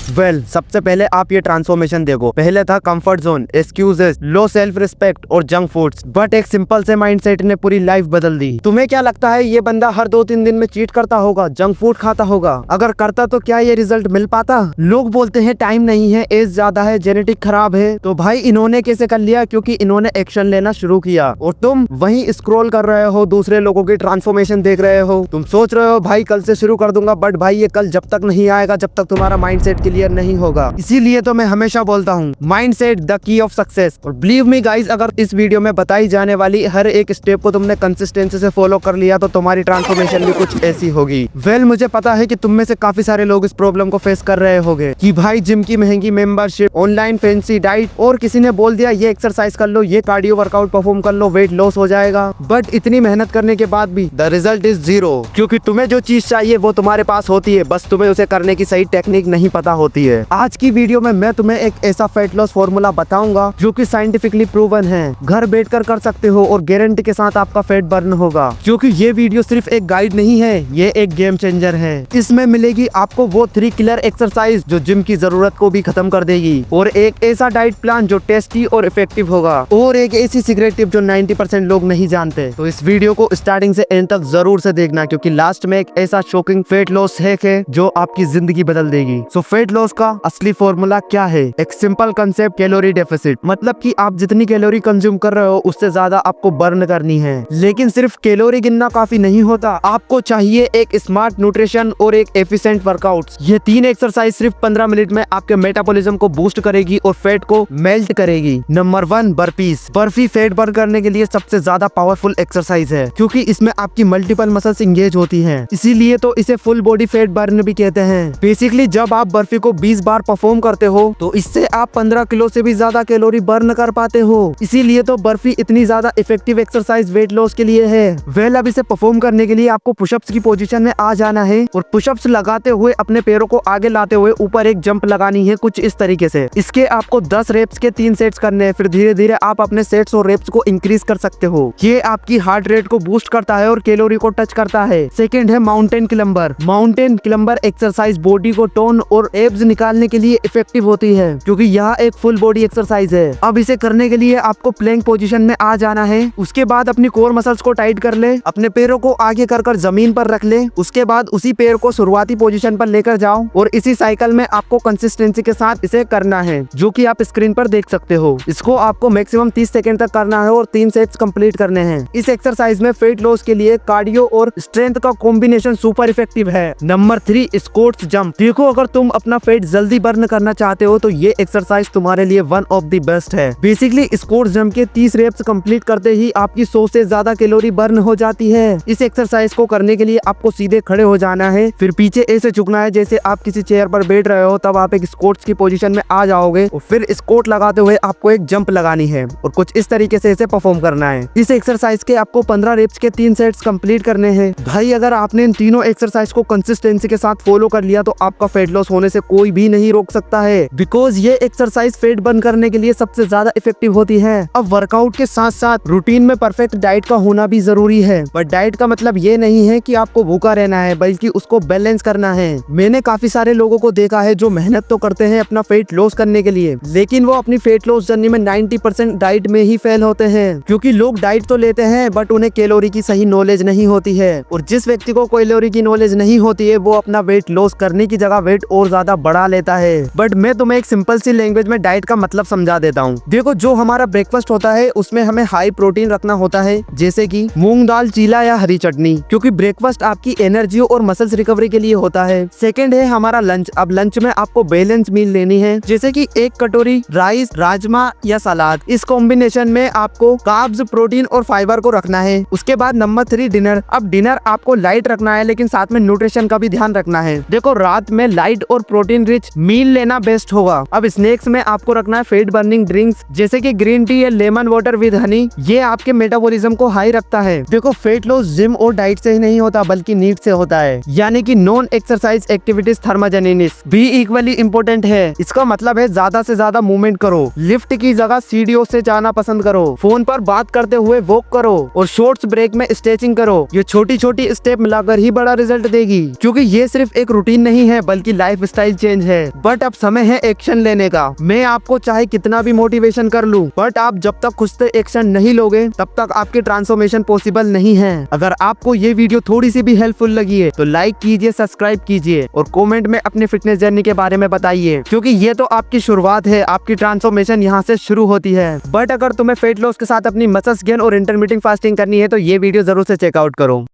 सबसे पहले आप ये ट्रांसफॉर्मेशन देखो। पहले था comfort zone, excuses, low self respect और जंक फूड्स, बट एक सिंपल से माइंडसेट ने पूरी लाइफ बदल दी। तुम्हें क्या लगता है ये बंदा हर 2-3 दिन में चीट करता होगा, जंक फूड खाता होगा? अगर करता तो क्या ये रिजल्ट मिल पाता? लोग बोलते हैं टाइम नहीं है, एज ज्यादा है, जेनेटिक खराब है। तो भाई इन्होंने कैसे कर लिया? क्योंकि इन्होंने एक्शन लेना शुरू किया और तुम वहीं स्क्रॉल कर रहे हो, दूसरे लोगों की ट्रांसफॉर्मेशन देख रहे हो। तुम सोच रहे हो भाई कल से शुरू कर दूंगा, बट भाई ये कल जब तक नहीं आएगा जब तक तुम्हारा माइंडसेट क्लियर नहीं होगा। इसीलिए तो मैं हमेशा बोलता हूँ mindset the key of success. और बिलीव मी गाइस, अगर इस वीडियो में बताई जाने वाली हर एक स्टेप को तुमने कंसिस्टेंसी से फॉलो कर लिया तो तुम्हारी ट्रांसफॉर्मेशन भी कुछ ऐसी होगी। मुझे पता है कि तुम में से काफी सारे लोग इस प्रॉब्लम को फेस कर रहे होंगे कि भाई जिम की महंगी मेंबरशिप, ऑनलाइन फैंसी डाइट, और किसी ने बोल दिया ये एक्सरसाइज कर लो, ये कार्डियो वर्कआउट परफॉर्म कर लो, वेट लॉस हो जाएगा। बट इतनी मेहनत करने के बाद भी द रिजल्ट इज जीरो, क्योंकि तुम्हें जो चीज चाहिए वो तुम्हारे पास होती है, बस तुम्हें उसे करने की सही टेक्निक नहीं पता होती है। आज की वीडियो में मैं तुम्हें एक ऐसा फैट लॉस फॉर्मूला बताऊंगा जो कि साइंटिफिकली प्रूवन है, घर बैठकर कर सकते हो और गारंटी के साथ आपका फैट बर्न होगा। क्योंकि ये वीडियो सिर्फ एक गाइड नहीं है, ये एक गेम चेंजर है। इसमें मिलेगी आपको वो 3 किलर एक्सरसाइज जो जिम की जरूरत को भी खत्म कर देगी, और एक ऐसा डाइट प्लान जो टेस्टी और इफेक्टिव होगा, और एक ऐसी सीक्रेट टिप जो 90% लोग नहीं जानते। तो इस वीडियो को स्टार्टिंग से एंड तक जरूर से देखना, क्योंकि लास्ट में एक ऐसा शॉकिंग फैट लॉस हैक है जो आपकी जिंदगी बदल देगी। सो फैट लॉस का असली फॉर्मूला क्या है? एक सिंपल कंसेप्ट, कैलोरी डेफिसिट। मतलब कि आप जितनी कैलोरी कंज्यूम कर रहे हो उससे ज्यादा आपको बर्न करनी है। लेकिन सिर्फ कैलोरी गिनना काफी नहीं होता, आपको चाहिए एक स्मार्ट न्यूट्रिशन और एक एफिशिएंट वर्कआउट। ये 3 एक्सरसाइज सिर्फ 15 मिनट में आपके मेटाबॉलिज्म को बूस्ट करेगी और फैट को मेल्ट करेगी। Number 1, burpees. Barfi fat burn करने के लिए सबसे ज्यादा पावरफुल एक्सरसाइज है, क्योंकि इसमें आपकी मल्टीपल मसल्स इंगेज होती हैं। इसीलिए तो इसे फुल बॉडी फैट बर्न भी कहते हैं। बेसिकली जब आप बर्फी को 20 बार परफॉर्म करते हो तो इससे आप 15 किलो से भी ज्यादा कैलोरी बर्न कर पाते हो। इसीलिए तो बर्फी इतनी ज्यादा इफेक्टिव एक्सरसाइज वेट लॉस के लिए है। अब इसे परफॉर्म करने के लिए आपको पुशअप्स की पोजीशन में आ जाना है और पुशअप्स लगाते हुए अपने पैरों को आगे लाते हुए ऊपर एक जंप लगानी है, कुछ इस तरीके से। इसके आपको 10 रेप्स के 3 सेट्स करने हैं। फिर धीरे धीरे आप अपने सेट्स और रेप्स को इंक्रीज कर सकते हो। ये आपकी हार्ट रेट को बूस्ट करता है और कैलोरी को टच करता है। सेकंड है माउंटेन क्लम्बर। माउंटेन क्लम्बर एक्सरसाइज बॉडी को टोन और एब्स निकालने के लिए इफेक्टिव होती है, क्योंकि यह एक फुल बॉडी एक्सरसाइज है। अब इसे करने के लिए आपको प्लैंक पोजीशन में आ जाना है। उसके बाद अपनी कोर मसल्स को टाइट कर ले, अपने पैरों को आगे कर जमीन पर रख ले। उसके बाद उसी पैर को शुरुआती पोजीशन पर लेकर जाओ और इसी साइकिल में आपको कंसिस्टेंसी के साथ इसे करना है, जो कि आप स्क्रीन पर देख सकते हो। इसको आपको मैक्सिमम 30 सेकंड तक करना है और 3 सेट्स कंप्लीट करने हैं। इस एक्सरसाइज में फैट लॉस के लिए कार्डियो और स्ट्रेंथ का कॉम्बिनेशन सुपर इफेक्टिव है। Number 3, squats jump. देखो, अगर तुम अपना फैट जल्दी बर्न करना चाहते हो तो ये एक्सरसाइज तुम्हारे लिए वन ऑफ द बेस्ट है। बेसिकली स्क्वाट्स जंप के 30 रेप्स कंप्लीट करते ही आपकी 100 से ज्यादा कैलोरी बर्न हो जाती है। इस एक्सरसाइज को करने के लिए आपको सीधे खड़े हो जाना है, फिर पीछे ऐसे झुकना है जैसे आप किसी चेयर पर बैठ रहे हो। तब आप एक स्क्वाट्स की पोजीशन में आ जाओगे और फिर स्क्वाट लगाते हुए आपको एक जंप लगानी है और कुछ इस तरीके से इसे परफॉर्म करना है। इस एक्सरसाइज के आपको 15 रेप्स के 3 सेट्स कंप्लीट करने हैं। भाई अगर आपने इन तीनों एक्सरसाइज को कंसिस्टेंसी के साथ फॉलो कर लिया तो आपका फैट लॉस होने से कोई भी नहीं रोक सकता है, बिकॉज ये एक्सरसाइज फैट बर्न करने के लिए सबसे ज्यादा इफेक्टिव होती है। अब वर्कआउट के साथ साथ रूटीन में परफेक्ट डाइट का होना भी जरूरी है, बट डाइट का मतलब ये नहीं है कि आपको भूखा रहना है, बल्कि उसको बैलेंस करना है। मैंने काफी सारे लोगों को देखा है जो मेहनत तो करते हैं अपना फैट लॉस करने के लिए, लेकिन वो अपनी फैट लॉस जर्नी में 90% डाइट में ही फेल होते हैं, क्योंकि लोग डाइट तो लेते हैं बट उन्हें कैलोरी की सही नॉलेज नहीं होती है। और जिस व्यक्ति को कैलोरी की नॉलेज नहीं होती है वो अपना वेट लॉस करने की जगह वेट और ज्यादा बढ़ा लेता है। बट मैं तुम्हें एक सिंपल सी लैंग्वेज में डाइट का मतलब समझा देता हूँ। देखो, जो हमारा ब्रेकफास्ट होता है उसमें हमें हाई प्रोटीन रखना होता है, जैसे कि मूंग दाल, चीला या हरी चटनी, क्योंकि ब्रेकफास्ट आपकी एनर्जी और मसल्स रिकवरी के लिए होता है। सेकंड है हमारा लंच। अब लंच में आपको बैलेंस मील लेनी है, जैसे कि 1 कटोरी राइस, राजमा या सलाद। इस कॉम्बिनेशन में आपको कार्ब्स, प्रोटीन और फाइबर को रखना है। उसके बाद नंबर 3, डिनर। अब डिनर आपको लाइट रखना है, लेकिन साथ में न्यूट्रिशन का भी ध्यान रखना है। देखो, रात में लाइट और प्रोटीन रिच मील लेना बेस्ट होगा। अब स्नैक्स में आपको रखना है फैट बर्निंग ड्रिंक्स, जैसे कि ग्रीन टी या लेमन वाटर विद हनी। ये आपके मेटाबॉलिज्म को हाई रखता है। देखो, फैट लॉस जिम और डाइट से ही नहीं होता बल्कि नीड से होता है, यानी कि नॉन एक्सरसाइज एक्टिविटीज थर्मोजेनेसिस भी इक्वली इम्पोर्टेंट है। इसका मतलब है ज्यादा से ज्यादा मूवमेंट करो, लिफ्ट की जगह सीढ़ियों से जाना पसंद करो, फोन पर बात करते हुए वॉक करो और शॉर्ट्स ब्रेक में स्ट्रेचिंग करो। ये छोटी छोटी स्टेप मिलाकर ही बड़ा रिजल्ट देगी, क्योंकि ये सिर्फ एक रूटीन नहीं है बल्कि लाइफस्टाइल चेंज है, बट अब समय है एक्शन लेने का। मैं आपको चाहे कितना भी मोटिवेशन कर लूं, बट आप जब तक खुद से एक्शन नहीं लोगे तब तक आपकी ट्रांसफॉर्मेशन पॉसिबल नहीं है। अगर आपको ये वीडियो थोड़ी सी भी हेल्पफुल लगी है तो लाइक कीजिए, सब्सक्राइब कीजिए और कमेंट में अपने फिटनेस जर्नी के बारे में बताइए, क्योंकि ये तो आपकी शुरुआत है। आपकी ट्रांसफॉर्मेशन यहाँ से शुरू होती है। बट अगर तुम्हें वेट लॉस के साथ अपनी मसल्स गेन और इंटरमिटेंट फास्टिंग करनी है तो ये वीडियो जरूर से चेकआउट करो।